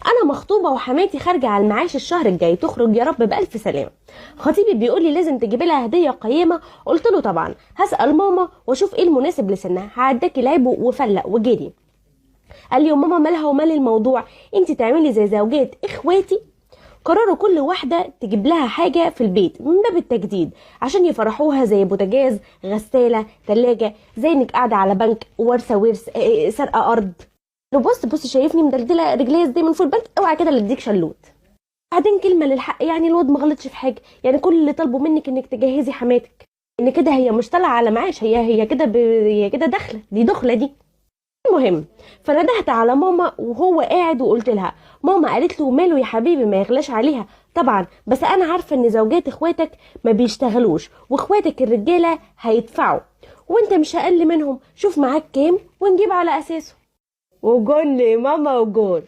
انا مخطوبه وحماتي خارجه على المعاش الشهر الجاي، تخرج يا رب بالف سلامه. خطيبي بيقول لي لازم تجيبي لها هديه قيمه. قلت له طبعا هسال ماما واشوف ايه المناسب لسنها، هعداكي لعب وفلق وجري. قال لي وماما مالها ومال الموضوع، انت تعملي زي زوجات اخواتي. قرروا كل واحده تجيب لها حاجه في البيت من باب التجديد عشان يفرحوها، زي بوتاجاز، غساله، ثلاجه، زي انك قاعده على بنك، ورثه ورث، سرقه ارض. لو بص شايفني مدلدله رجليا ازاي من فوق البنك، اوعى كده اللي اديك شلوت. بعدين كلمه للحق، يعني الواد ما غلطش في حاجه، يعني كل اللي طالبه منك انك تجهزي حماتك، ان كده هي مش طالعه على معاش، هي كده هي كده داخله، دي دخله دي. المهم فندهت على ماما وهو قاعد وقلت لها. ماما قالت له ماله يا حبيبي ما يغلاش عليها طبعا، بس انا عارفه ان زوجات اخواتك ما بيشتغلوش، واخواتك الرجاله هيدفعوا وانت مش اقل منهم، شوف معاك كام ونجيب على اساسه. وجون لي ماما وجون.